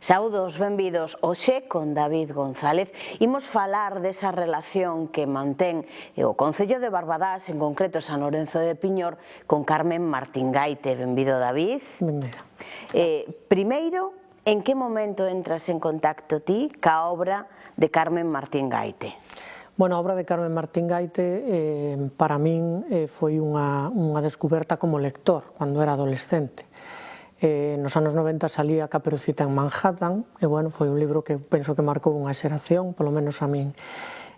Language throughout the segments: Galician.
Saúdos, benvidos. Hoxe con David González imos falar desa relación que mantén o Concello de Barbadás, en concreto San Lorenzo de Piñor, con Carmen Martín Gaite. Benvido, David. Benvido. Primeiro, en que momento entras en contacto ti ca obra de Carmen Martín Gaite? Bueno, a obra de Carmen Martín Gaite para min foi unha descoberta como lector cando era adolescente. Nos anos 90 salía Caperucita en Manhattan e, bueno, foi un libro que penso que marcou unha xeración, polo menos a min.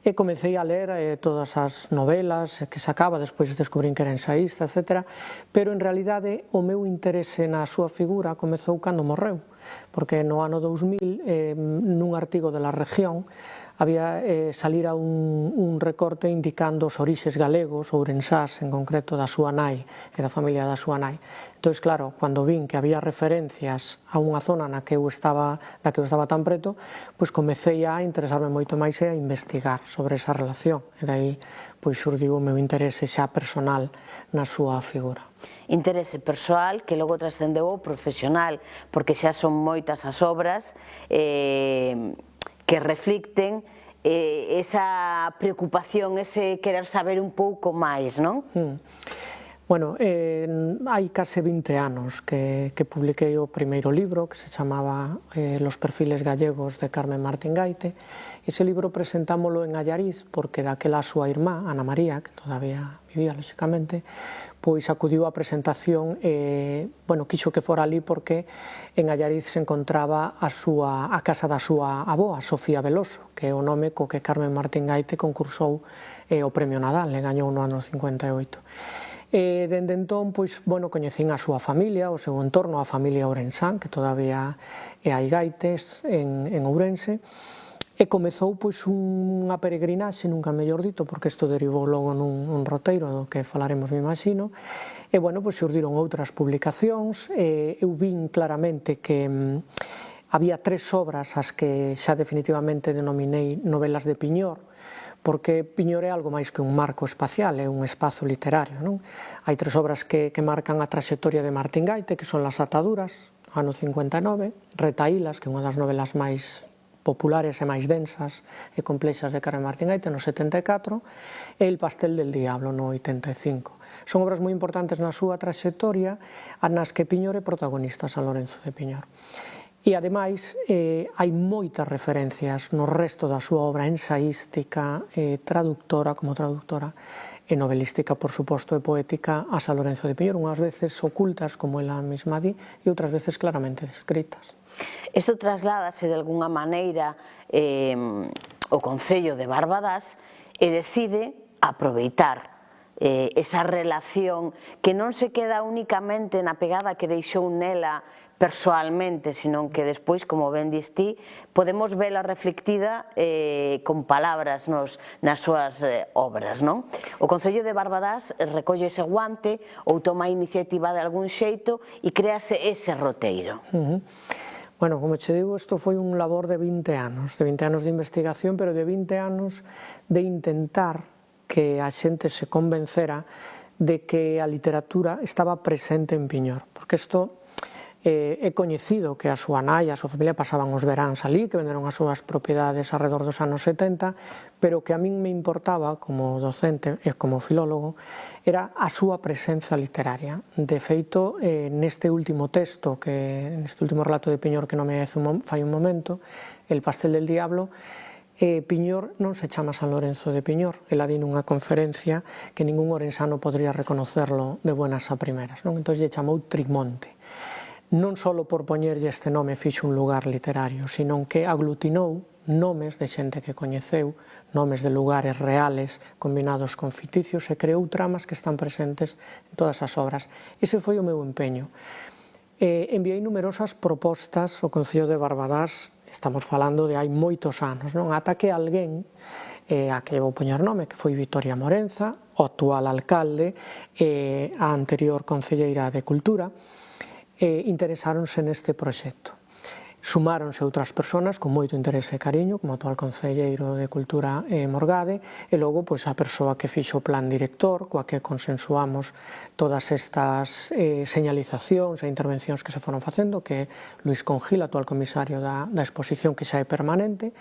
E comecei a ler todas as novelas que sacaba, despois descubrín que era ensaísta, etc. Pero, en realidade, o meu interese na súa figura comezou cando morreu, porque no ano 2000, nun artigo de La Región, había salira un recorte indicando os orixes galegos, ourensás, en concreto, da súa nai e da familia da súa nai. Entón, claro, cando vin que había referencias a unha zona da que eu estaba tan preto, pois comecei a interesarme moito máis e a investigar sobre esa relación. E dai, pois, xurdiu o meu interese xa personal na súa figura. Interese persoal que logo trascendeu ao profesional, porque xa son moitas as obras que reflicten esa preocupación, ese querer saber un pouco máis, non? Bueno, hai case 20 anos que publiquei o primeiro libro, que se chamaba Los perfiles gallegos de Carmen Martín Gaite. Ese libro presentámolo en Allariz, porque daquela a súa irmá, Ana María, que todavía vivía, lóxicamente, pois acudiu á presentación e, bueno, quixo que fora ali porque en Allariz se encontraba a casa da súa avoa, Sofía Veloso, que é o nome co que Carmen Martín Gaite concursou o Premio Nadal, e gañou no ano 58. Dende entón, pois, bueno, coñecín a súa familia, o seu entorno, a familia Ourensán, que todavía hai gaites en Ourense, e comezou, pois, unha peregrinaxe, nunca mellor dito, porque isto derivou logo nun roteiro do que falaremos, me imagino, e, bueno, pois, xurdiron outras publicacións, eu vin claramente que había tres obras as que xa definitivamente denominei novelas de Piñor, porque Piñor é algo máis que un marco espacial, é un espazo literario, non? Hai tres obras que marcan a traxectoria de Martín Gaite, que son Las ataduras, ano 59, Retaílas, que é unha das novelas máis populares e máis densas e complexas de Carmen Martín Gaite, no 74, e El pastel del diablo, no 85. Son obras moi importantes na súa traxectoria, nas que Piñor é protagonista, San Lorenzo de Piñor. E, ademais, hai moitas referencias no resto da súa obra ensaística, como traductora, e novelística, por suposto, e poética a San Lorenzo de Piñor, unhas veces ocultas, como ela mesma di, e outras veces claramente descritas. Isto trasládase de alguna maneira o Concello de Barbadás e decide aproveitar esa relación que non se queda únicamente na pegada que deixou nela persoalmente, sino que despois, como ben dis ti, podemos vela reflectida con palabras nas súas obras, non? O Concello de Barbadás recolle ese guante ou toma a iniciativa de algún xeito e créase ese roteiro. Bueno, como che digo, isto foi un labor de 20 anos de investigación, pero de 20 anos de intentar que a xente se convencera de que a literatura estaba presente en Piñor, porque isto é coñecido que a súa nai e a súa familia pasaban os veráns ali, que venderon as súas propiedades alrededor dos anos 70, pero que a min me importaba, como docente e como filólogo, era a súa presenza literaria. De feito, neste último texto, neste último relato de Piñor que non me fai un momento, El pastel del diablo, Piñor non se chama San Lorenzo de Piñor, ela di nunha conferencia que ningún orensano podría reconocerlo de buenas a primeras, non? Entón lle chamou Trimonte. Non só por poñerlle este nome fixo un lugar literario, sino que aglutinou nomes de xente que coñeceu, nomes de lugares reales combinados con ficticios, e creou tramas que están presentes en todas as obras. Ese foi o meu empeño. Enviei numerosas propostas ao Concello de Barbadás, estamos falando de hai moitos anos, non? Ata que alguén, a que vou poñer nome, que foi Victoria Morenza, o actual alcalde, a anterior concelleira de Cultura, interesáronse neste proxecto. Sumáronse outras persoas con moito interese e cariño, como o actual concelleiro de Cultura Morgade, e logo a persoa que fixo o plan director, coa que consensuamos todas estas señalizacións e intervencións que se foron facendo, que é Luís Congil, actual comisario da exposición, que xa é permanente.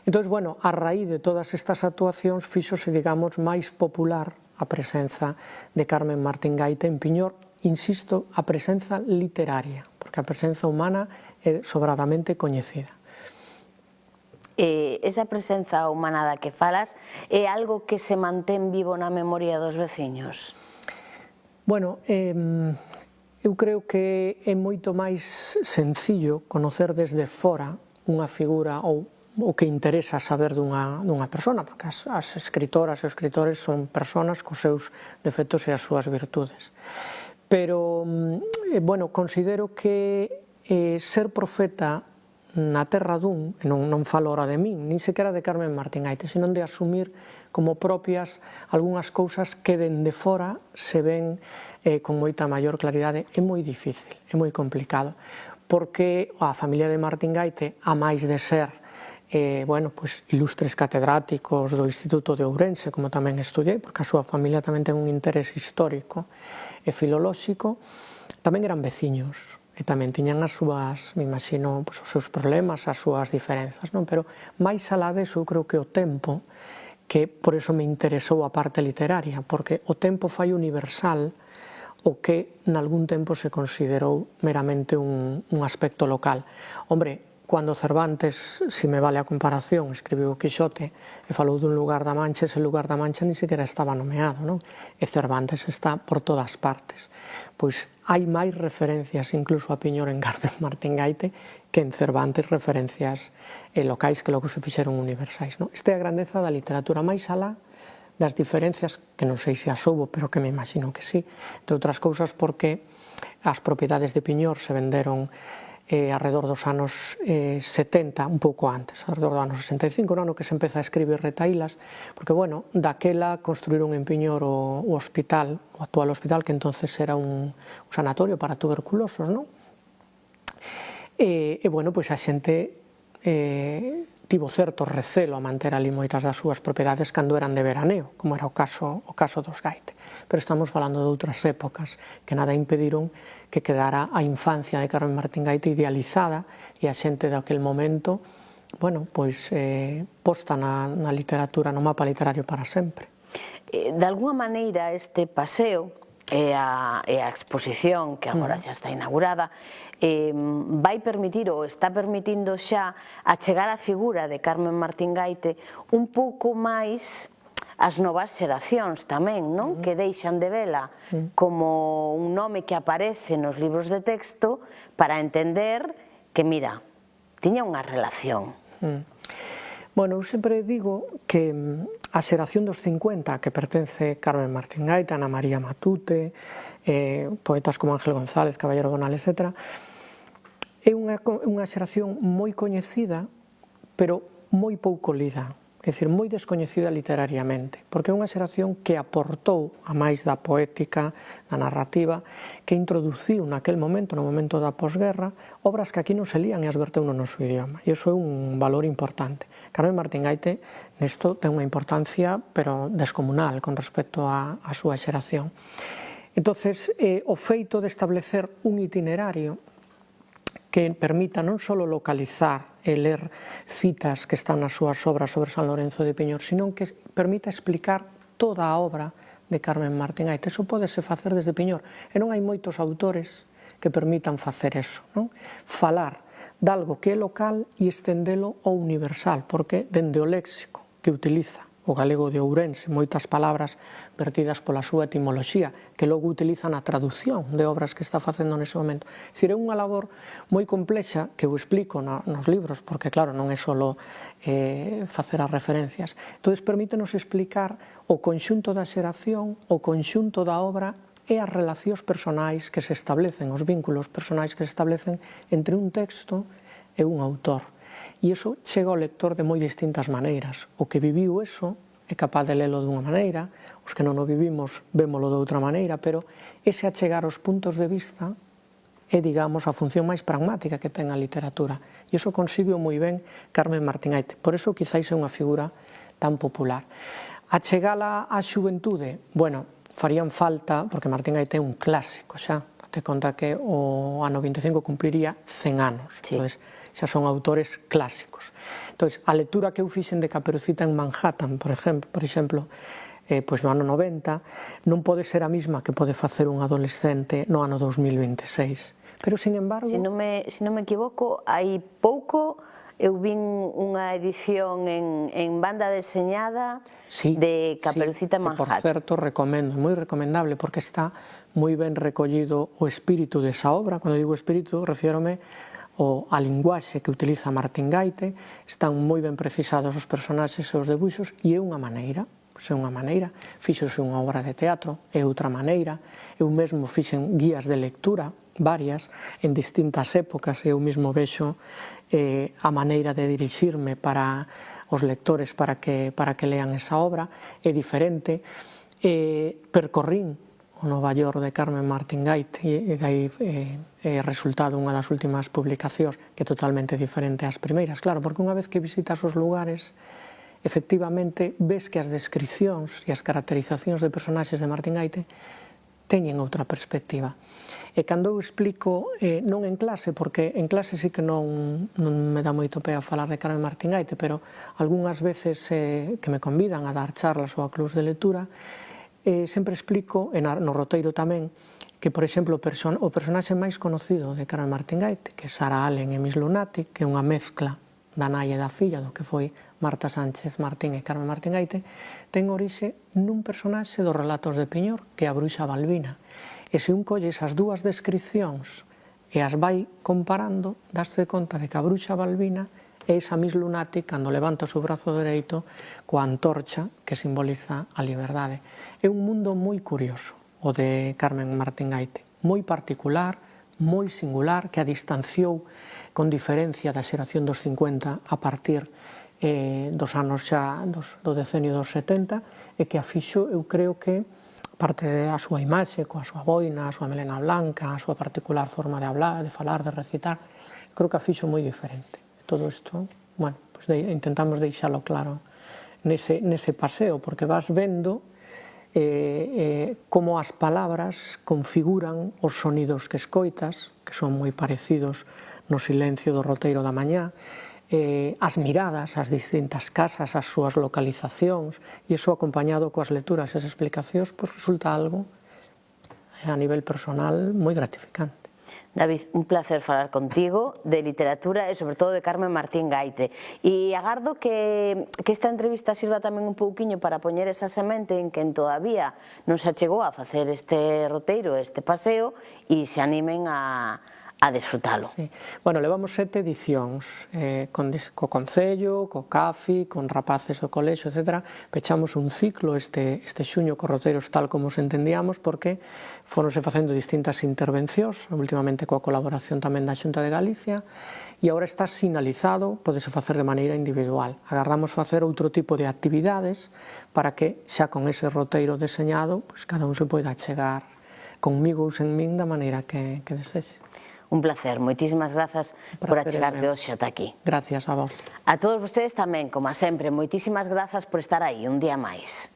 Entón, bueno, a raíz de todas estas actuacións fíxose, digamos, máis popular a presenza de Carmen Martín Gaite en Piñor, insisto, a presenza literaria, porque a presenza humana é sobradamente coñecida. Esa presenza humana da que falas é algo que se mantén vivo na memoria dos veciños? Bueno, eu creo que é moito máis sencillo conocer desde fora unha figura ou o que interesa saber dunha persona, porque as escritoras e os escritores son persoas cos seus defectos e as súas virtudes. Pero, bueno, considero que ser profeta na terra dun, e non falo ora de min, nin sequera de Carmen Martín Gaite, senón de asumir como propias algunhas cousas que dende fora se ven con moita maior claridade, é moi difícil, é moi complicado, porque a familia de Martín Gaite, a máis de ser ilustres catedráticos do Instituto de Ourense, como tamén estudei, porque a súa familia tamén ten un interés histórico e filolóxico, tamén eran veciños, e tamén tiñan as súas, me imagino, os seus problemas, as súas diferenzas, non? Pero máis alá deso, eu creo que o tempo, que por eso me interesou a parte literaria, porque o tempo fai universal o que nalgún tempo se considerou meramente un aspecto local. Hombre, cando Cervantes, se me vale a comparación, escribiu o Quixote e falou dun lugar da Mancha, ese lugar da Mancha ni sequera estaba nomeado, non? E Cervantes está por todas partes. Pois hai máis referencias incluso a Piñor en Carmen Martín Gaite que en Cervantes referencias locais que logo se fixeron universais, non? Esta é a grandeza da literatura, máis alá das diferencias, que non sei se as houbo, pero que me imagino que sí, entre outras cousas porque as propiedades de Piñor se venderon alrededor dos anos 70, un pouco antes, alrededor dos anos 65, no ano que se empeza a escribir retaílas, porque, bueno, daquela construíron en Piñor o hospital, o actual hospital, que entonces era un sanatorio para tuberculosos, non? E, bueno, pois a xente tivo certo recelo a manter ali moitas das súas propiedades cando eran de veraneo, como era o caso dos Gaite. Pero estamos falando de outras épocas que nada impediron que quedara a infancia de Carmen Martín Gaite idealizada e a xente daquel momento, bueno, pois posta na literatura, no mapa literario para sempre. De alguna maneira este paseo e a exposición, que agora xa está inaugurada, vai permitir ou está permitindo xa achegar a figura de Carmen Martín Gaite un pouco máis as novas xeracións tamén, non? Que deixan de vela como un nome que aparece nos libros de texto para entender que, mira, tiña unha relación. Bueno, eu sempre digo que a xeración dos 50, que pertence Carmen Martín Gaite, Ana María Matute, poetas como Ángel González, Caballero Bonal, etc., é unha xeración moi coñecida, pero moi pouco lida. É dicir, moi descoñecida literariamente, porque é unha xeración que aportou, a máis da poética, da narrativa, que introduciu naquel momento, no momento da posguerra, obras que aquí non se lían e as verteu no noso idioma. E iso é un valor importante. Carmen Martín Gaite nesto ten unha importancia, pero descomunal, con respecto á súa xeración. Entonces, o feito de establecer un itinerario que permita non só localizar e ler citas que están nas súas obras sobre San Lorenzo de Piñor, sino que permita explicar toda a obra de Carmen Martín Gaite. Eso pódese facer desde Piñor, e non hai moitos autores que permitan facer eso, non? Falar de algo que é local e estendelo ao universal, porque dende o léxico que utiliza o galego de Ourense, moitas palabras vertidas pola súa etimoloxía, que logo utiliza na traducción de obras que está facendo nese momento. É dicir, é unha labor moi complexa que eu explico nos libros, porque claro, non é só facer as referencias. Entón, permítenos explicar o conxunto da xeración, o conxunto da obra e as relacións personais que se establecen, os vínculos personais que se establecen entre un texto e un autor. E iso chega ao lector de moi distintas maneiras. O que viviu eso é capaz de lelo dunha maneira, os que non o vivimos vémolo de outra maneira, pero ese achegar os puntos de vista é, digamos, a función máis pragmática que ten a literatura. E iso consigo moi ben Carmen Martín Gaite. Por iso, quizáis, é unha figura tan popular. A chegala á xuventude, bueno, farían falta, porque Martín Gaite é un clásico xa, te conta que o ano 25 cumpliría 100 anos, entón, xa son autores clásicos. Entón, a lectura que eu fixen de Caperucita en Manhattan, por exemplo, pois no ano 90, non pode ser a mesma que pode facer un adolescente no ano 2026. Pero, sin embargo... Se non me equivoco, hai pouco eu vin unha edición en banda deseñada de Caperucita en Manhattan. Por certo, recomendo, moi recomendable, porque está moi ben recollido o espírito desa obra. Cando digo espírito, refiérome a linguaxe que utiliza Martín Gaite, están moi ben precisados os personaxes e os debuxos, e é unha maneira, fíxose unha obra de teatro, é outra maneira, eu mesmo fixen guías de lectura, varias, en distintas épocas, eu mesmo vexo a maneira de dirixirme para os lectores para que lean esa obra, é diferente. Percorrín o Nova York de Carmen Martín Gaite e aí é resultado unha das últimas publicacións que é totalmente diferente ás primeiras, claro, porque unha vez que visitas os lugares, efectivamente ves que as descripcións e as caracterizacións de personaxes de Martín Gaite teñen outra perspectiva. E cando eu explico, non en clase, porque en clase sí que non me dá moito pé a falar de Carmen Martín Gaite, pero algunhas veces que me convidan a dar charlas ou a clubs de lectura, sempre explico, no roteiro tamén, que, por exemplo, o personaxe máis conocido de Carmen Martín Gaite, que é Sarah Allen e Miss Lunatic, que é unha mezcla da nai e da filla do que foi Marta Sánchez Martín e Carmen Martín Gaite, ten orixe nun personaxe dos relatos de Piñor, que é a bruxa Balbina. E se un colle esas dúas descripcións e as vai comparando, daste conta de que a bruxa Balbina é esa Miss Lunatic cando levanta o seu brazo dereito coa antorcha que simboliza a liberdade. É un mundo moi curioso, o de Carmen Martín Gaite, moi particular, moi singular, que a distanciou con diferencia da xeración dos 50 a partir dos anos xa do decenio dos 70, e que a fixo, eu creo que, parte da súa imaxe, coa súa boina, a súa melena blanca, a súa particular forma de hablar, de falar, de recitar, creo que a fixo moi diferente. Todo isto, bueno, pues intentamos deixalo claro nese paseo, porque vas vendo como as palabras configuran os sonidos que escoitas, que son moi parecidos no silencio do roteiro da mañá, as miradas, as distintas casas, as súas localizacións, e iso acompañado coas lecturas e as explicacións, pois resulta algo a nivel personal moi gratificante. David, un placer falar contigo de literatura e sobre todo de Carmen Martín Gaite, e agardo que esta entrevista sirva tamén un pouquiño para poñer esa semente en quen todavía non se achegou a facer este roteiro, este paseo, e se animen a desfrutalo. Bueno, levamos 7 edicións, co Concello, co CAFI, con rapaces do colexio, etc. Pechamos un ciclo este xuño co roteiros tal como os entendíamos, porque foronse facendo distintas intervencións, últimamente coa colaboración tamén da Xunta de Galicia, e agora está sinalizado, podese facer de maneira individual. Agardamos facer outro tipo de actividades para que, xa con ese roteiro deseñado, cada un se poida chegar conmigo ou sen min da maneira que desexe. Un placer, moitísimas grazas por achegarte hoxe ata aquí. Gracias a vos. A todos vostedes tamén, como sempre, moitísimas grazas por estar aí un día máis.